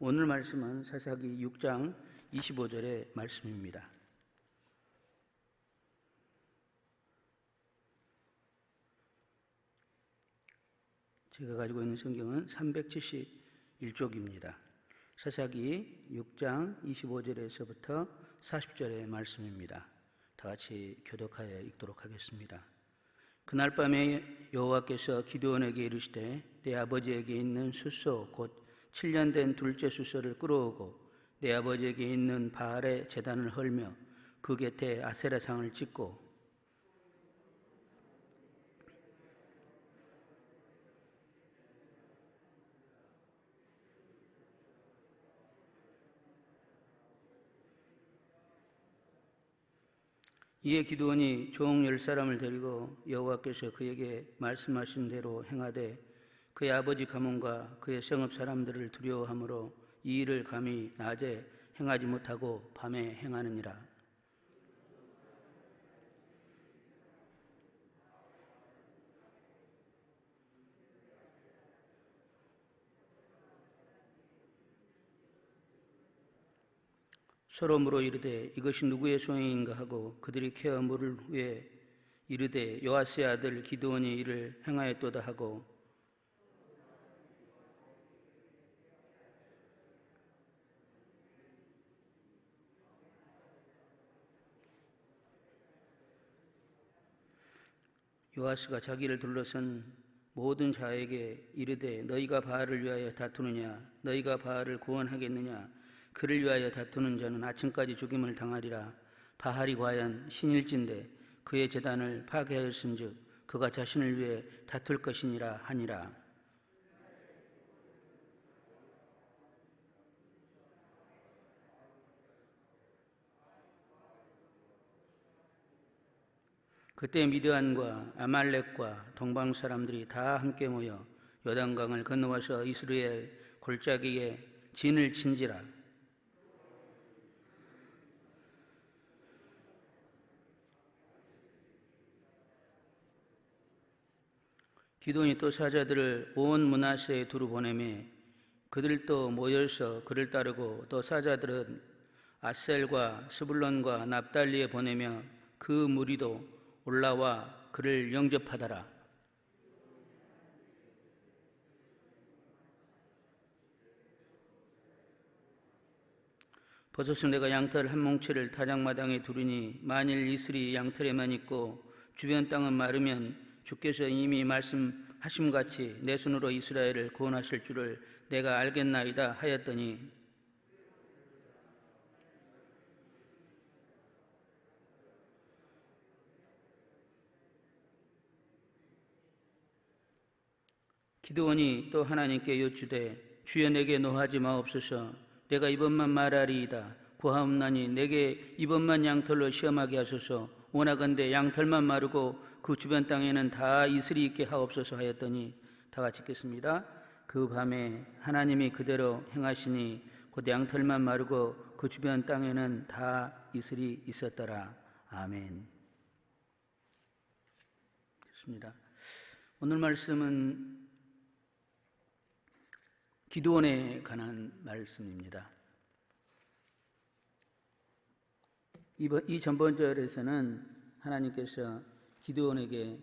오늘 말씀은 사사기 6장 25절의 말씀입니다. 제가 가지고 있는 성경은 371쪽입니다. 사사기 6장 25절에서부터 40절의 말씀입니다. 다 같이 교독하여 읽도록 하겠습니다. 그날 밤에 여호와께서 기드온에게 이르시되 내 아버지에게 있는 숫소 곧 7년 된 둘째 숫소를 끌어오고 내 아버지에게 있는 바알의 제단을 헐며 그 곁에 아세라상을 찍고 이에 기드온이 종 10사람을 데리고 여호와께서 그에게 말씀하신 대로 행하되 그의 아버지 가문과 그의 성읍 사람들을 두려워하므로 이 일을 감히 낮에 행하지 못하고 밤에 행하느니라. 서로 물어 이르되 이것이 누구의 소행인가 하고 그들이 캐어 물을 후에 이르되 요아스의 아들 기드온이 이를 행하였도다 하고 요아스가 자기를 둘러선 모든 자에게 이르되 너희가 바알을 위하여 다투느냐 너희가 바알을 구원하겠느냐 그를 위하여 다투는 자는 아침까지 죽임을 당하리라. 바알이 과연 신일진데 그의 제단을 파괴하였은즉 그가 자신을 위해 다툴 것이니라 하니라. 그때 미드안과 아말렉과 동방 사람들이 다 함께 모여 요단강을 건너와서 이스라엘 골짜기에 진을 친지라. 기드온이 또 사자들을 온 므낫세에 두루 보내매 그들도 모여서 그를 따르고 또 사자들은 아셀과 스불론과 납달리에 보내며 그 무리도 올라와 그를 영접하더라. 버섯은 내가 양털 한 뭉치를 타작마당에 두르니 만일 이슬이 양털에만 있고 주변 땅은 마르면 주께서 이미 말씀하심같이 내 손으로 이스라엘을 구원하실 줄을 내가 알겠나이다 하였더니 기드온이 또 하나님께 여쭈되 주여 내게 노하지 마옵소서 내가 이번만 말하리이다 구하옵나니 내게 이번만 양털로 시험하게 하소서 원하건대 양털만 마르고 그 주변 땅에는 다 이슬이 있게 하옵소서 하였더니 다 같이 읽겠습니다. 그 밤에 하나님이 그대로 행하시니 곧 양털만 마르고 그 주변 땅에는 다 이슬이 있었더라. 아멘. 좋습니다. 오늘 말씀은 기드온에 관한 말씀입니다. 이 전번절에서는 하나님께서 기드온에게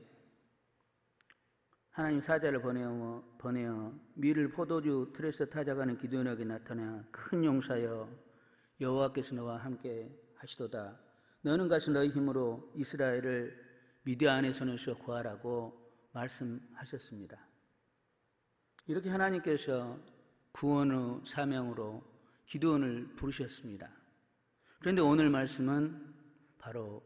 하나님 사자를 보내어 밀을 포도주 틀에서 타작하는 기드온에게 나타나 큰 용사여 여호와께서 너와 함께 하시도다. 너는 가서 너희 힘으로 이스라엘을 미디안의 손에서 구하라고 말씀하셨습니다. 이렇게 하나님께서 구원의 사명으로 기드온을 부르셨습니다. 그런데 오늘 말씀은 바로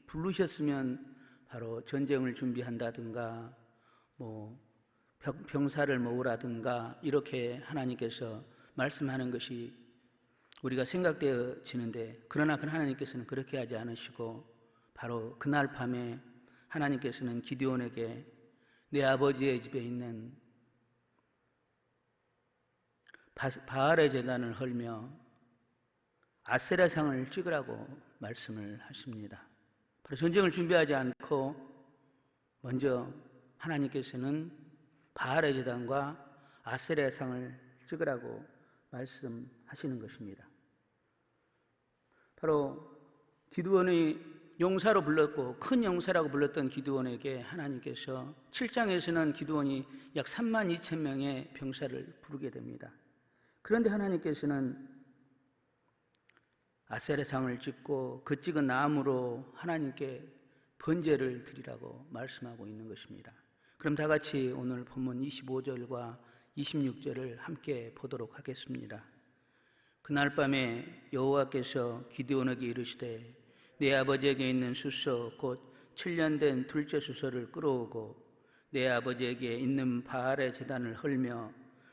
부르셨으면 바로 전쟁을 준비한다든가 병사를 모으라든가 이렇게 하나님께서 말씀하는 것이 우리가 생각되어지는데 그러나 하나님께서는 그렇게 하지 않으시고 바로 그날 밤에 하나님께서는 기드온에게 내 아버지의 집에 있는 바알의 제단을 헐며 아세라상을 찍으라고 말씀을 하십니다. 바로 전쟁을 준비하지 않고 먼저 하나님께서는 바알의 제단과 아세라상을 찍으라고 말씀하시는 것입니다. 바로 기드온이 용사로 불렀고 큰 용사라고 불렀던 기드온에게 하나님께서 7장에서는 기드온이 약 3만 2천 명의 병사를 부르게 됩니다. 그런데 하나님께서는 아세라상을 찍고 그 찍은 나무로 하나님께 번제를 드리라고 말씀하고 있는 것입니다. 그럼 다 같이 오늘 본문 25절과 26절을 함께 보도록 하겠습니다. 그날 밤에 여호와께서 기드온에게 이르시되 내 아버지에게 있는 수소 곧 7년 된 둘째 수소를 끌어오고 내 아버지에게 있는 바알의 제단을 헐며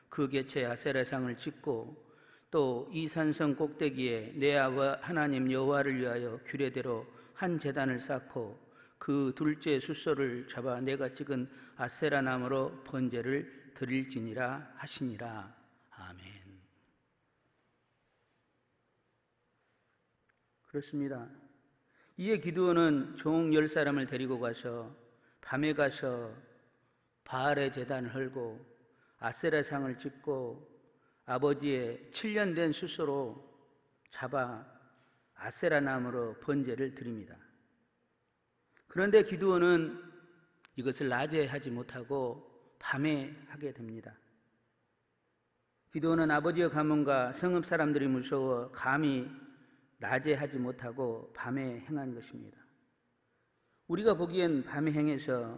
그 곁에 아세라상을 짓고 또 이 산성 꼭대기에 내 하나님 여호와를 위하여 규례대로 한 제단을 쌓고 그 둘째 수소를 잡아 내가 찍은 아세라 나무로 번제를 드릴지니라 하시니라. 아멘. 그렇습니다. 이에 기드온은 종 10사람을 데리고 가서 밤에 가서 바알의 제단을 헐고 아세라상을 짓고 아버지의 7년 된 수소로 잡아 아세라 나무로 번제를 드립니다. 그런데 기드온은 이것을 낮에 하지 못하고 밤에 하게 됩니다. 기드온은 아버지의 가문과 성읍 사람들이 무서워 감히 낮에 하지 못하고 밤에 행한 것입니다. 우리가 보기엔 밤에 행해서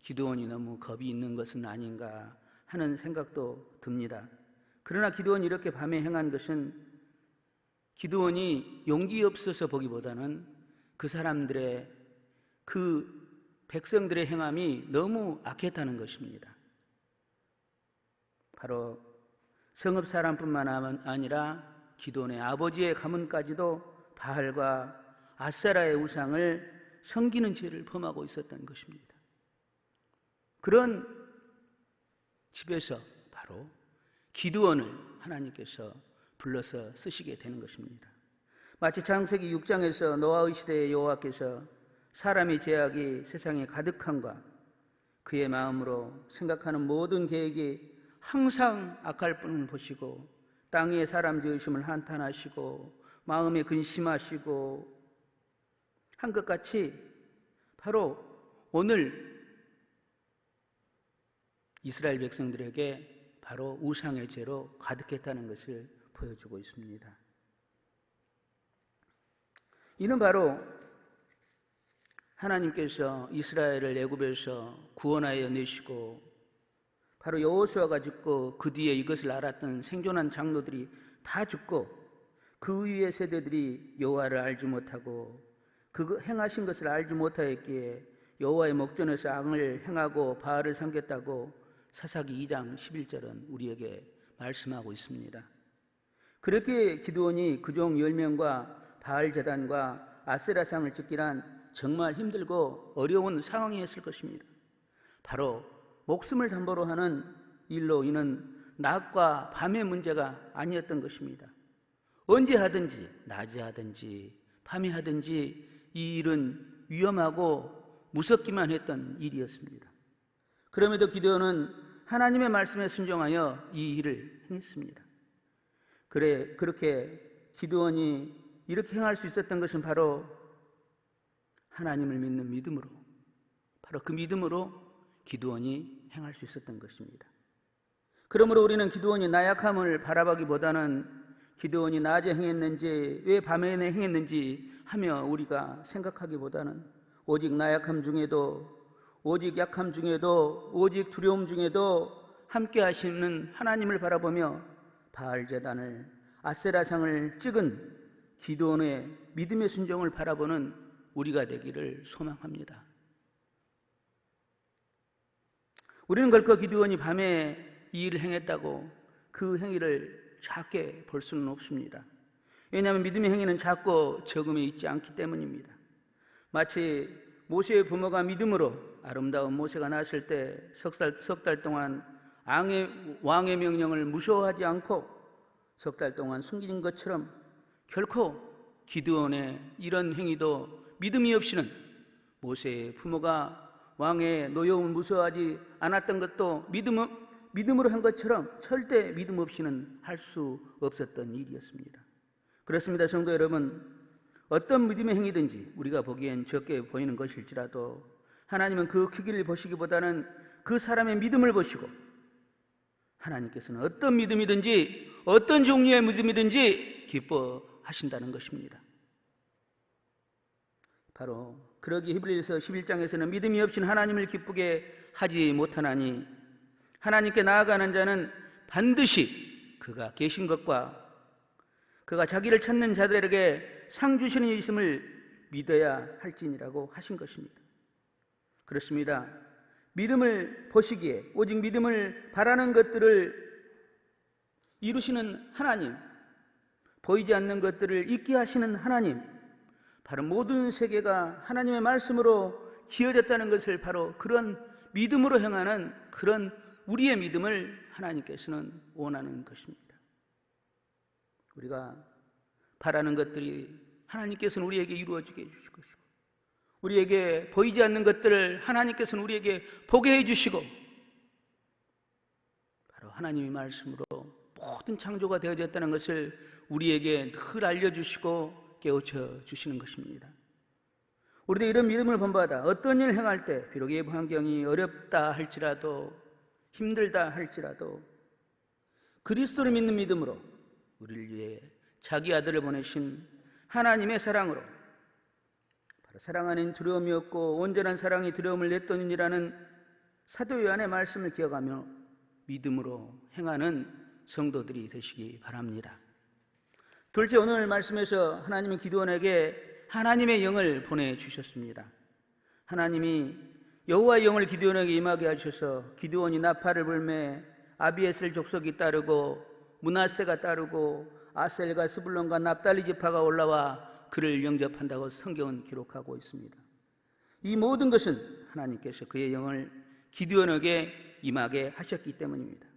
기드온이 너무 겁이 있는 것은 아닌가 하는 생각도 듭니다. 그러나 기드온이 이렇게 밤에 행한 것은 기드온이 용기 없어서 보기보다는 그 사람들의 그 백성들의 행함이 너무 악했다는 것입니다. 바로 성읍 사람뿐만 아니라 기드온의 아버지의 가문까지도 바알과 아세라의 우상을 섬기는 죄를 범하고 있었던 것입니다. 그런 집에서 바로 기드온을 하나님께서 불러서 쓰시게 되는 것입니다. 마치 창세기 6장에서 노아의 시대의 여호와께서 사람의 죄악이 세상에 가득함과 그의 마음으로 생각하는 모든 계획이 항상 악할 뿐을 보시고 땅 위에 사람 지으심을 한탄하시고 마음에 근심하시고 한 것 같이 바로 오늘 이스라엘 백성들에게 바로 우상의 죄로 가득했다는 것을 보여주고 있습니다. 이는 바로 하나님께서 이스라엘을 애굽에서 구원하여 내시고 바로 여호수아가 죽고 그 뒤에 이것을 알았던 생존한 장로들이 다 죽고 그 위의 세대들이 여호와를 알지 못하고 그 행하신 것을 알지 못하였기에 여호와의 목전에서 악을 행하고 바알을 섬겼다고 사사기 2장 11절은 우리에게 말씀하고 있습니다. 그렇게 기드온이 그 종 10명과 바알 제단과 아세라상을 짓기란 정말 힘들고 어려운 상황이었을 것입니다. 바로 목숨을 담보로 하는 일로 이는 낮과 밤의 문제가 아니었던 것입니다. 언제 하든지 낮에 하든지 밤에 하든지 이 일은 위험하고 무섭기만 했던 일이었습니다. 그럼에도 기드온은 하나님의 말씀에 순종하여 이 일을 행했습니다. 그렇게 기드온이 이렇게 행할 수 있었던 것은 바로 하나님을 믿는 믿음으로, 바로 그 믿음으로 기드온이 행할 수 있었던 것입니다. 그러므로 우리는 기드온이 나약함을 바라보기보다는 기드온이 낮에 행했는지 왜 밤에 행했는지 하며 우리가 생각하기보다는 오직 나약함 중에도 오직 약함 중에도 오직 두려움 중에도 함께 하시는 하나님을 바라보며 바알 제단을 아세라상을 찍은 기드온의 믿음의 순종을 바라보는 우리가 되기를 소망합니다. 우리는 결코 기드온이 밤에 이 일을 행했다고 그 행위를 작게 볼 수는 없습니다. 왜냐하면 믿음의 행위는 작고 적음에 있지 않기 때문입니다. 마치 모세의 부모가 믿음으로 아름다운 모세가 낳았을 때 석 달 동안 왕의 명령을 무서워하지 않고 석 달 동안 숨긴 것처럼 결코 기드온의 이런 행위도 믿음이 없이는 모세의 부모가 왕의 노여움을 무서워하지 않았던 것도 믿음으로 한 것처럼 절대 믿음 없이는 할 수 없었던 일이었습니다. 그렇습니다. 성도 여러분, 어떤 믿음의 행위든지 우리가 보기엔 적게 보이는 것일지라도 하나님은 그 크기를 보시기보다는 그 사람의 믿음을 보시고 하나님께서는 어떤 믿음이든지 어떤 종류의 믿음이든지 기뻐하신다는 것입니다. 바로 그러기 히브리서 11장에서는 믿음이 없이는 하나님을 기쁘게 하지 못하나니 하나님께 나아가는 자는 반드시 그가 계신 것과 그가 자기를 찾는 자들에게 상 주시는 이심을 믿어야 할지니라고 하신 것입니다. 그렇습니다. 믿음을 보시기에 오직 믿음을 바라는 것들을 이루시는 하나님, 보이지 않는 것들을 있게 하시는 하나님, 바로 모든 세계가 하나님의 말씀으로 지어졌다는 것을 바로 그런 믿음으로 행하는 그런 우리의 믿음을 하나님께서는 원하는 것입니다. 우리가 바라는 것들이 하나님께서는 우리에게 이루어지게 해주실 것이고 우리에게 보이지 않는 것들을 하나님께서는 우리에게 보게 해주시고 바로 하나님의 말씀으로 모든 창조가 되어졌다는 것을 우리에게 늘 알려주시고 깨우쳐 주시는 것입니다. 우리도 이런 믿음을 본받아 어떤 일을 행할 때 비록 이 환경이 어렵다 할지라도 힘들다 할지라도 그리스도를 믿는 믿음으로 우리를 위해 자기 아들을 보내신 하나님의 사랑으로 바로 사랑 안에는 두려움이 없고 온전한 사랑이 두려움을 냈더니라는 사도 요한의 말씀을 기억하며 믿음으로 행하는 성도들이 되시기 바랍니다. 둘째, 오늘 말씀에서 하나님은 기드온에게 하나님의 영을 보내주셨습니다. 하나님이 여호와의 영을 기드온에게 임하게 하셔서 기드온이 나팔을 불매 아비에셀 족속이 따르고 므낫세가 따르고 아셀과 스불론과 납달리 지파가 올라와 그를 영접한다고 성경은 기록하고 있습니다. 이 모든 것은 하나님께서 그의 영을 기드온에게 임하게 하셨기 때문입니다.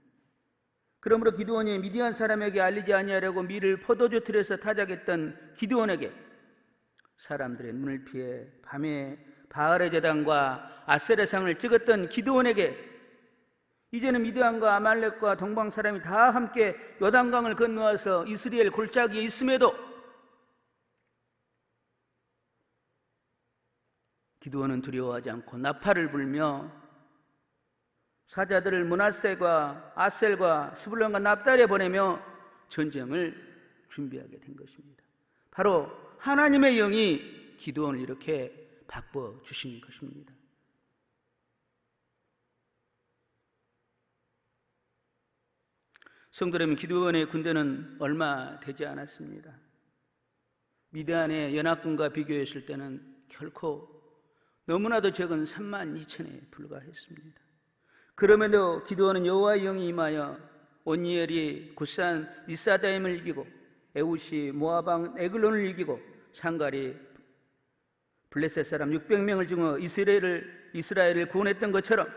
그러므로 기드온이 미디안 사람에게 알리지 아니하려고 밀을 포도주 틀에서 타작했던 기드온에게 사람들의 눈을 피해 밤에 바알의 제단과 아셀의 상을 찍었던 기드온에게 이제는 미디안과 아말렉과 동방 사람이 다 함께 요단강을 건너와서 이스라엘 골짜기에 있음에도 기드온은 두려워하지 않고 나팔을 불며 사자들을 므낫세과 아셀과 스불론과 납달에 보내며 전쟁을 준비하게 된 것입니다. 바로 하나님의 영이 기드온을 이렇게 바꿔주신 것입니다. 성도 여러분, 기드온의 군대는 얼마 되지 않았습니다. 미디안의 연합군과 비교했을 때는 결코 너무나도 적은 32,000에 불과했습니다. 그럼에도 기드온은 여호와의 영이 임하여 온니엘이 굿산 리사다임을 이기고 에웃이 모압 에글론을 이기고 상갈이 블레셋 사람 600명을 증오 이스라엘을 구원했던 것처럼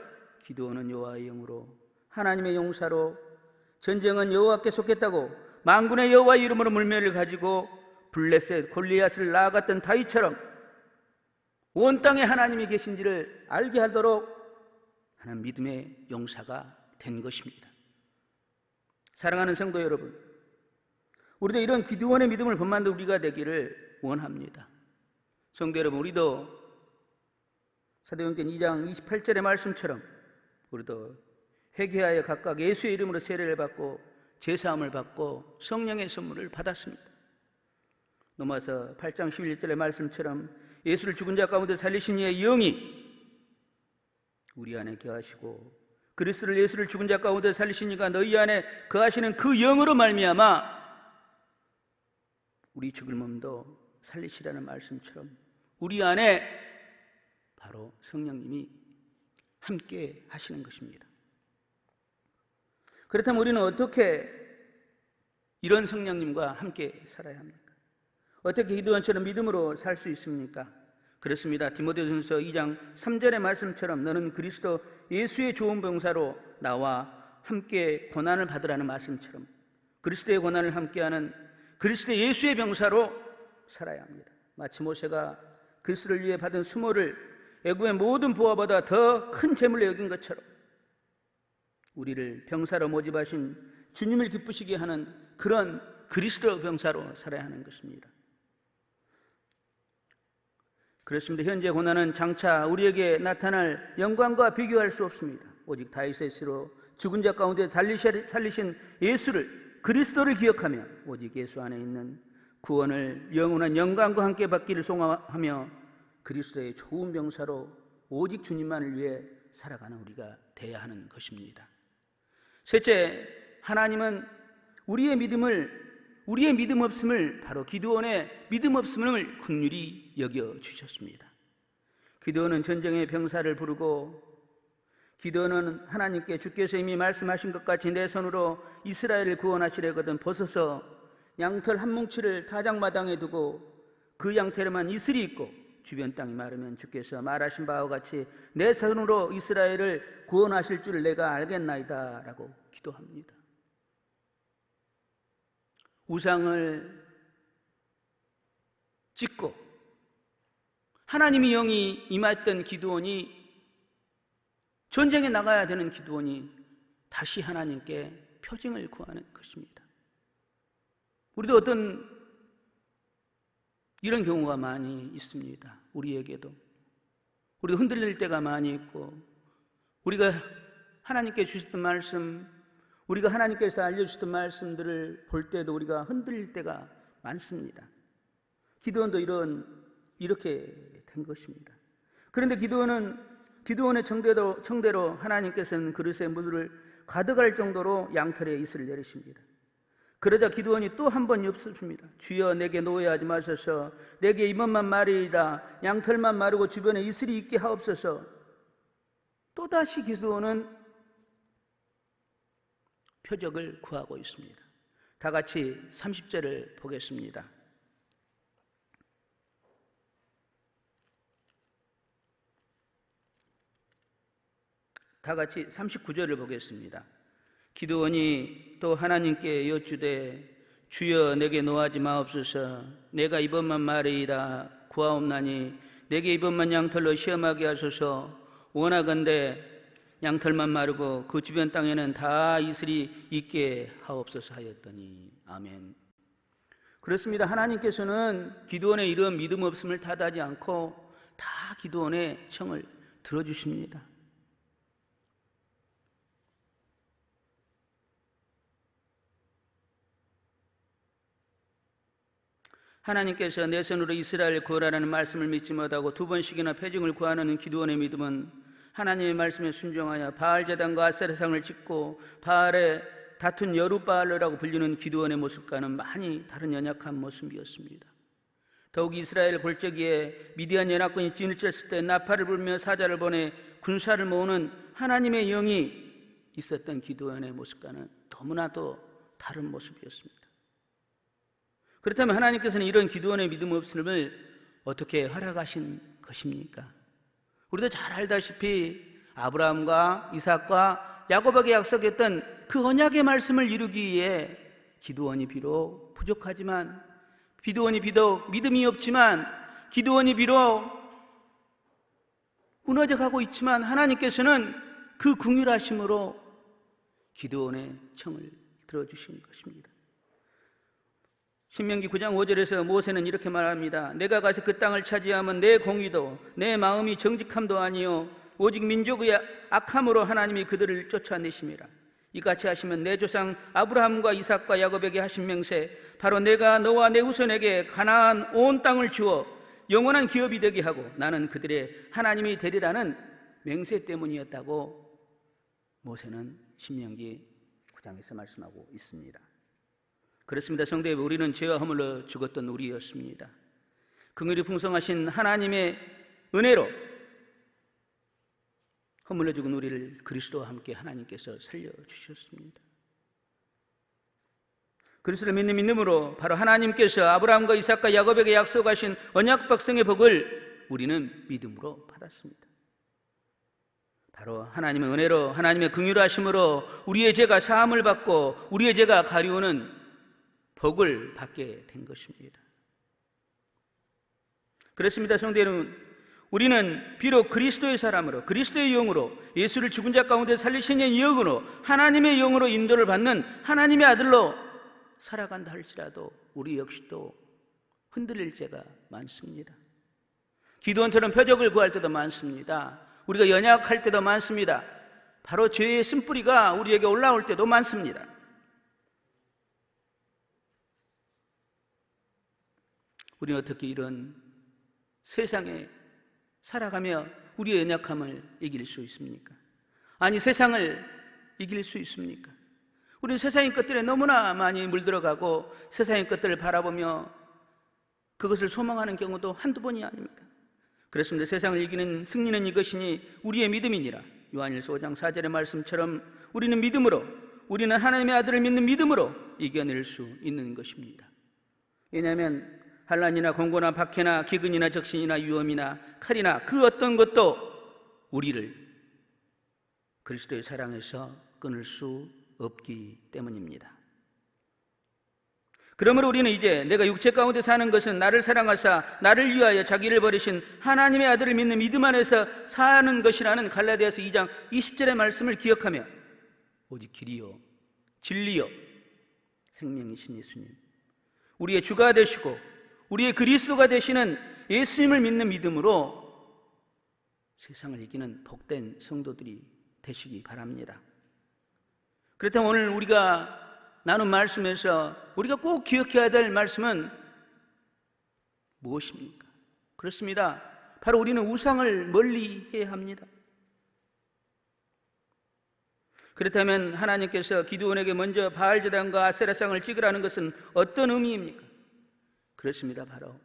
기드온은 여호와의 영으로 하나님의 용사로 전쟁은 여호와께 속했다고 만군의 여호와의 이름으로 물매를 가지고 블레셋 골리앗을 나아갔던 다윗처럼 온 땅에 하나님이 계신지를 알게 하도록 하는 믿음의 용사가 된 것입니다. 사랑하는 성도 여러분, 우리도 이런 기드온의 믿음을 본받는 우리가 되기를 원합니다. 성도 여러분, 우리도 사도행전 2장 28절의 말씀처럼 우리도 회개하여 각각 예수의 이름으로 세례를 받고 제사함을 받고 성령의 선물을 받았습니다. 넘어서 8장 11절의 말씀처럼 예수를 죽은 자 가운데 살리신 이의 영이 우리 안에 거하시고 그리스도를 예수를 죽은 자 가운데 살리신 이가 너희 안에 거하시는 그 영으로 말미암아 우리 죽을 몸도 살리시라는 말씀처럼 우리 안에 바로 성령님이 함께 하시는 것입니다. 그렇다면 우리는 어떻게 이런 성령님과 함께 살아야 합니까? 어떻게 기드온처럼 믿음으로 살 수 있습니까? 그렇습니다. 디모데전서 2장 3절의 말씀처럼 너는 그리스도 예수의 좋은 병사로 나와 함께 고난을 받으라는 말씀처럼 그리스도의 고난을 함께하는 그리스도 예수의 병사로 살아야 합니다. 마치 모세가 그리스도를 위해 받은 수모를 애굽의 모든 부하보다 더 큰 재물로 여긴 것처럼 우리를 병사로 모집하신 주님을 기쁘시게 하는 그런 그리스도 병사로 살아야 하는 것입니다. 그렇습니다. 현재 고난은 장차 우리에게 나타날 영광과 비교할 수 없습니다. 오직 다윗의 씨로 죽은 자 가운데 살리신 예수를, 그리스도를 기억하며 오직 예수 안에 있는 구원을 영원한 영광과 함께 받기를 소망하며 그리스도의 좋은 병사로 오직 주님만을 위해 살아가는 우리가 되어야 하는 것입니다. 셋째, 하나님은 우리의 믿음 없음을, 바로 기드온의 믿음 없음을 긍휼히 여겨주셨습니다. 기드온은 전쟁의 병사를 부르고, 기드온은 하나님께 주께서 이미 말씀하신 것 같이 내 손으로 이스라엘을 구원하시려거든 벗어서 양털 한 뭉치를 타작마당에 두고 그 양털에만 이슬이 있고 주변 땅이 마르면 주께서 말하신 바와 같이 내 손으로 이스라엘을 구원하실 줄 내가 알겠나이다 라고 기도합니다. 우상을 찍고 하나님의 영이 임했던 기드온이, 전쟁에 나가야 되는 기드온이 다시 하나님께 표징을 구하는 것입니다. 우리도 어떤 이런 경우가 많이 있습니다. 우리에게도. 우리도 흔들릴 때가 많이 있고, 우리가 하나님께 주셨던 말씀, 우리가 하나님께서 알려주셨던 말씀들을 볼 때도 우리가 흔들릴 때가 많습니다. 기드온도 이렇게 된 것입니다. 그런데 기드온의 청대로 하나님께서는 그릇에 물을 가득할 정도로 양털에 이슬을 내리십니다. 그러자 기드온이 또 한 번 엽습니다. 주여 내게 노예하지 마소서. 내게 이것만 말이이다. 양털만 마르고 주변에 이슬이 있게 하옵소서. 또다시 기드온은 표적을 구하고 있습니다. 다 같이 30절을 보겠습니다. 다 같이 39절을 보겠습니다. 기드온이 또 하나님께 여쭈되 주여 내게 노하지 마옵소서. 내가 이번만 말이이다. 구하옵나니 내게 이번만 양털로 시험하게 하소서. 원하건대 양털만 마르고 그 주변 땅에는 다 이슬이 있게 하옵소서 하였더니. 아멘. 그렇습니다. 하나님께서는 기드온의 이런 믿음 없음을 탓하지 않고 다 기드온의 청을 들어주십니다. 하나님께서 내 손으로 이스라엘을 구하라는 말씀을 믿지 못하고 두 번씩이나 표징을 구하는 기드온의 믿음은 하나님의 말씀에 순종하여 바알 제단과 아세라상을 짓고 바알에 다툰 여룻바알로라고 불리는 기드온의 모습과는 많이 다른 연약한 모습이었습니다. 더욱 이스라엘 골짜기에 미디안 연합군이 진을 쳤을 때 나팔을 불며 사자를 보내 군사를 모으는 하나님의 영이 있었던 기드온의 모습과는 너무나도 다른 모습이었습니다. 그렇다면 하나님께서는 이런 기드온의 믿음 없음을 어떻게 허락하신 것입니까? 우리도 잘 알다시피 아브라함과 이삭과 야곱에게 약속했던 그 언약의 말씀을 이루기 위해 기드온이 비록 부족하지만, 기드온이 비록 믿음이 없지만, 기드온이 비록 무너져 가고 있지만 하나님께서는 그 긍휼하심으로 기드온의 청을 들어주신 것입니다. 신명기 9장 5절에서 모세는 이렇게 말합니다. 내가 가서 그 땅을 차지하면 내 공의도 내 마음이 정직함도 아니요 오직 민족의 악함으로 하나님이 그들을 쫓아내심이라. 이같이 하시면 내 조상 아브라함과 이삭과 야곱에게 하신 맹세, 바로 내가 너와 내 후손에게 가나안 온 땅을 주어 영원한 기업이 되게 하고 나는 그들의 하나님이 되리라는 맹세 때문이었다고 모세는 신명기 9장에서 말씀하고 있습니다. 그렇습니다. 성도 여러분, 우리는 죄와 허물로 죽었던 우리였습니다. 긍휼이 풍성하신 하나님의 은혜로 허물로 죽은 우리를 그리스도와 함께 하나님께서 살려주셨습니다. 그리스도를 믿는 믿음으로 바로 하나님께서 아브라함과 이삭과 야곱에게 약속하신 언약 백성의 복을 우리는 믿음으로 받았습니다. 바로 하나님의 은혜로, 하나님의 긍휼하심으로 우리의 죄가 사함을 받고 우리의 죄가 가리우는 복을 받게 된 것입니다. 그렇습니다. 성도 여러분, 우리는 비록 그리스도의 사람으로, 그리스도의 영으로, 예수를 죽은 자 가운데 살리신 이의 영으로, 하나님의 영으로 인도를 받는 하나님의 아들로 살아간다 할지라도 우리 역시도 흔들릴 때가 많습니다. 기도원처럼 표적을 구할 때도 많습니다. 우리가 연약할 때도 많습니다. 바로 죄의 쓴뿌리가 우리에게 올라올 때도 많습니다. 우리는 어떻게 이런 세상에 살아가며 우리의 연약함을 이길 수 있습니까? 아니, 세상을 이길 수 있습니까? 우리는 세상의 것들에 너무나 많이 물들어가고 세상의 것들을 바라보며 그것을 소망하는 경우도 한두 번이 아닙니다. 그렇습니다. 세상을 이기는 승리는 이것이니 우리의 믿음이니라. 요한일서 5장 4절의 말씀처럼 우리는 믿음으로, 우리는 하나님의 아들을 믿는 믿음으로 이겨낼 수 있는 것입니다. 왜냐하면 환난이나 공고나 박해나 기근이나 적신이나 위험이나 칼이나 그 어떤 것도 우리를 그리스도의 사랑에서 끊을 수 없기 때문입니다. 그러므로 우리는 이제 내가 육체 가운데 사는 것은 나를 사랑하사 나를 위하여 자기를 버리신 하나님의 아들을 믿는 믿음 안에서 사는 것이라는 갈라디아서 2장 20절의 말씀을 기억하며 오직 길이요 진리요 생명이신 예수님, 우리의 주가 되시고 우리의 그리스도가 되시는 예수님을 믿는 믿음으로 세상을 이기는 복된 성도들이 되시기 바랍니다. 그렇다면 오늘 우리가 나눈 말씀에서 우리가 꼭 기억해야 될 말씀은 무엇입니까? 그렇습니다. 바로 우리는 우상을 멀리해야 합니다. 그렇다면 하나님께서 기드온에게 먼저 바알제단과 아세라상을 찍으라는 것은 어떤 의미입니까? 그렇습니다. 바로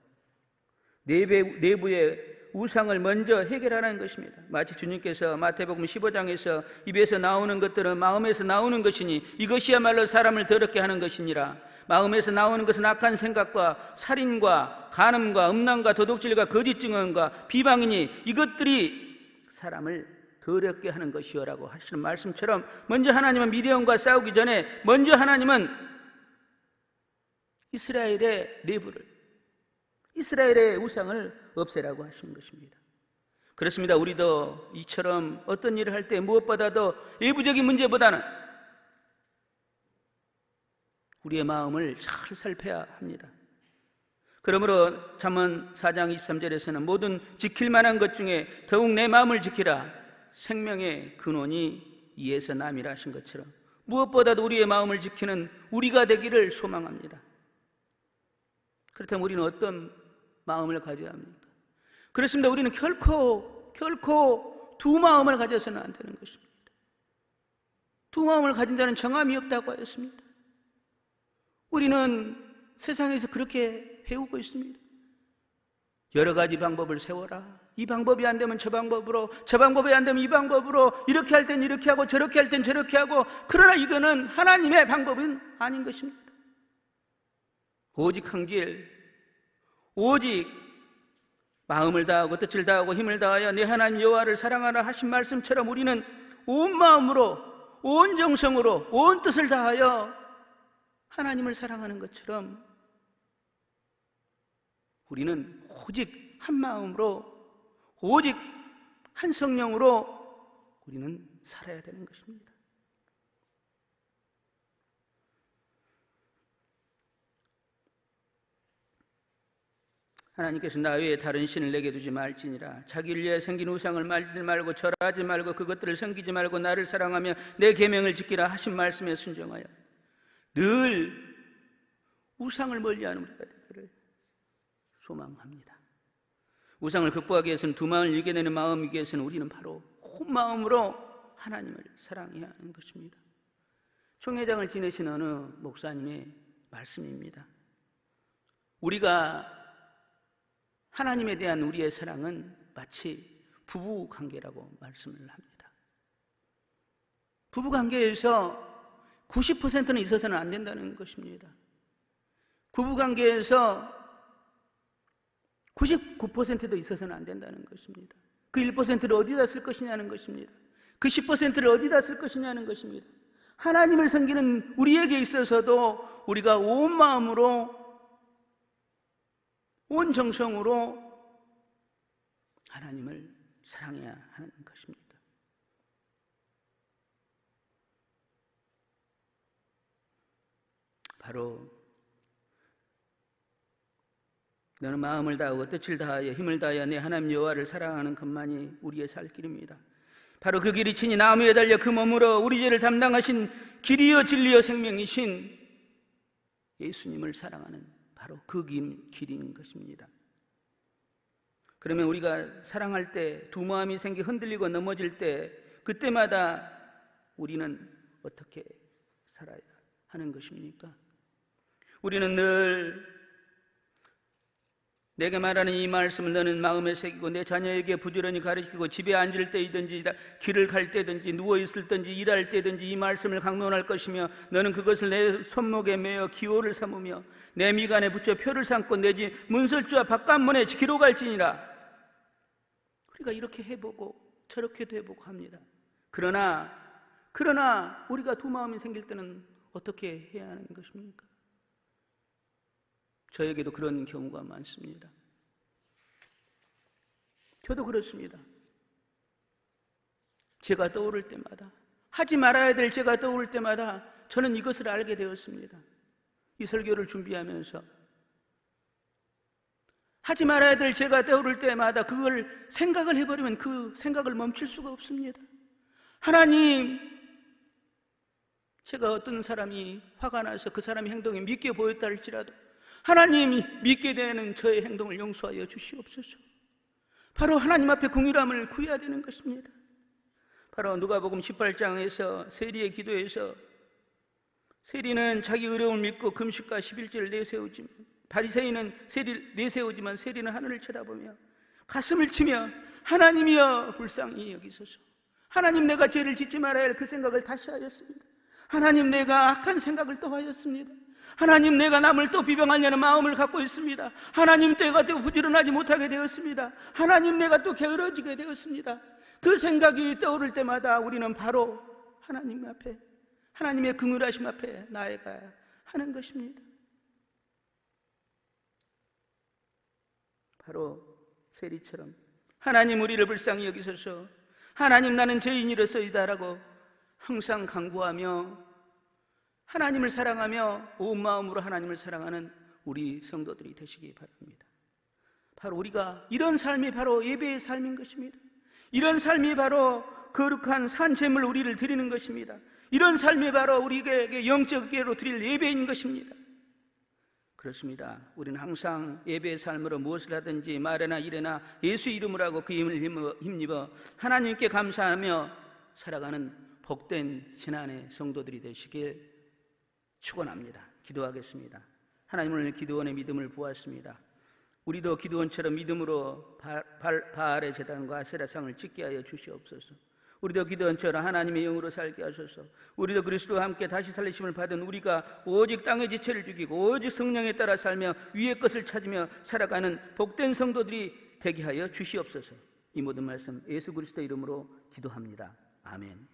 내부의 우상을 먼저 해결하라는 것입니다. 마치 주님께서 마태복음 15장에서 입에서 나오는 것들은 마음에서 나오는 것이니 이것이야말로 사람을 더럽게 하는 것이니라. 마음에서 나오는 것은 악한 생각과 살인과 간음과 음란과 도둑질과 거짓 증언과 비방이니 이것들이 사람을 더럽게 하는 것이요라고 하시는 말씀처럼 먼저 하나님은 미디안과 싸우기 전에 먼저 하나님은 이스라엘의 내부를, 이스라엘의 우상을 없애라고 하시는 것입니다. 그렇습니다. 우리도 이처럼 어떤 일을 할 때 무엇보다도 외부적인 문제보다는 우리의 마음을 잘 살펴야 합니다. 그러므로 잠언 4장 23절에서는 모든 지킬 만한 것 중에 더욱 내 마음을 지키라, 생명의 근원이 이에서 남이라 하신 것처럼 무엇보다도 우리의 마음을 지키는 우리가 되기를 소망합니다. 그렇다면 우리는 어떤 마음을 가져야 합니까? 그렇습니다. 우리는 결코 두 마음을 가져서는 안 되는 것입니다. 두 마음을 가진 자는 정함이 없다고 하였습니다. 우리는 세상에서 그렇게 배우고 있습니다. 여러 가지 방법을 세워라. 이 방법이 안 되면 저 방법으로, 저 방법이 안 되면 이 방법으로, 이렇게 할 땐 이렇게 하고 저렇게 할 땐 저렇게 하고. 그러나 이거는 하나님의 방법은 아닌 것입니다. 오직 한 길, 오직 마음을 다하고 뜻을 다하고 힘을 다하여 내 하나님 여호와를 사랑하라 하신 말씀처럼 우리는 온 마음으로, 온 정성으로, 온 뜻을 다하여 하나님을 사랑하는 것처럼 우리는 오직 한 마음으로, 오직 한 성령으로 우리는 살아야 되는 것입니다. 하나님께서 나 외에 다른 신을 내게 두지 말지니라. 자기를 위해 생긴 우상을 말지 말고 절하지 말고 그것들을 섬기지 말고 나를 사랑하며 내 계명을 지키라 하신 말씀에 순종하여 늘 우상을 멀리하는 우리가 되기를 소망합니다. 우상을 극복하기 위해서는 두 마음을 이겨내는 마음이기 위해서는 우리는 바로 온 마음으로 하나님을 사랑해야 하는 것입니다. 총회장을 지내신 어느 목사님의 말씀입니다. 우리가 하나님에 대한 우리의 사랑은 마치 부부 관계라고 말씀을 합니다. 부부 관계에서 90%는 있어서는 안 된다는 것입니다. 부부 관계에서 99%도 있어서는 안 된다는 것입니다. 그 1%를 어디다 쓸 것이냐는 것입니다. 그 10%를 어디다 쓸 것이냐는 것입니다. 하나님을 섬기는 우리에게 있어서도 우리가 온 마음으로, 온 정성으로 하나님을 사랑해야 하는 것입니다. 바로 너는 마음을 다하고 뜻을 다하여 힘을 다하여 내 하나님 여호와를 사랑하는 것만이 우리의 살 길입니다. 바로 그 길이 친히 나무에 달려 그 몸으로 우리 죄를 담당하신 길이요 진리요 생명이신 예수님을 사랑하는 바로 그 길인 것입니다. 그러면 우리가 사랑할 때 두 마음이 생기 흔들리고 넘어질 때 그때마다 우리는 어떻게 살아야 하는 것입니까? 우리는 늘 내게 말하는 이 말씀을 너는 마음에 새기고 내 자녀에게 부지런히 가르치고 집에 앉을 때이든지 길을 갈 때든지 누워있을 때든지 일할 때든지 이 말씀을 강론할 것이며 너는 그것을 내 손목에 매어 기호를 삼으며 내 미간에 붙여 표를 삼고 내 집 문설주와 바깥문에 기록할지니라. 우리가 이렇게 해보고 저렇게도 해보고 합니다. 그러나 우리가 두 마음이 생길 때는 어떻게 해야 하는 것입니까? 저에게도 그런 경우가 많습니다. 저도 그렇습니다. 제가 떠오를 때마다, 하지 말아야 될 제가 떠오를 때마다 저는 이것을 알게 되었습니다. 이 설교를 준비하면서 하지 말아야 될 제가 떠오를 때마다 그걸 생각을 해버리면 그 생각을 멈출 수가 없습니다. 하나님, 제가 어떤 사람이 화가 나서 그 사람의 행동이 믿게 보였다 할지라도 하나님이 믿게 되는 저의 행동을 용서하여 주시옵소서. 바로 하나님 앞에 긍휼함을 구해야 되는 것입니다. 바로 누가복음 18장에서 세리의 기도에서 세리는 자기 어려움을 믿고 금식과 11절을 내세우지만 바리새인은 세리를 내세우지만 세리는 하늘을 쳐다보며 가슴을 치며 하나님이여 불쌍히 여기소서. 하나님, 내가 죄를 짓지 말아야 할 그 생각을 다시 하였습니다. 하나님, 내가 악한 생각을 또 하였습니다. 하나님, 내가 남을 또 비방하려는 마음을 갖고 있습니다. 하나님, 내가 또 부지런하지 못하게 되었습니다. 하나님, 내가 또 게으러지게 되었습니다. 그 생각이 떠오를 때마다 우리는 바로 하나님 앞에, 하나님의 긍휼하심 앞에 나아가야 하는 것입니다. 바로 세리처럼 하나님, 우리를 불쌍히 여기소서. 하나님, 나는 죄인이로소이다라고 항상 간구하며 하나님을 사랑하며 온 마음으로 하나님을 사랑하는 우리 성도들이 되시기 바랍니다. 바로 우리가 이런 삶이 바로 예배의 삶인 것입니다. 이런 삶이 바로 거룩한 산제물 우리를 드리는 것입니다. 이런 삶이 바로 우리에게 영적으로 드릴 예배인 것입니다. 그렇습니다. 우리는 항상 예배의 삶으로 무엇을 하든지 말이나 일이나 예수 이름으로 하고 그 힘을 힘입어 하나님께 감사하며 살아가는 복된 신안의 성도들이 되시길 축원합니다. 기도하겠습니다. 하나님, 오늘 기드온의 믿음을 보았습니다. 우리도 기드온처럼 믿음으로 바알의 제단과 아세라상을 짓게 하여 주시옵소서. 우리도 기드온처럼 하나님의 영으로 살게 하소서. 우리도 그리스도와 함께 다시 살리심을 받은 우리가 오직 땅의 지체를 죽이고 오직 성령에 따라 살며 위의 것을 찾으며 살아가는 복된 성도들이 되게 하여 주시옵소서. 이 모든 말씀 예수 그리스도 이름으로 기도합니다. 아멘.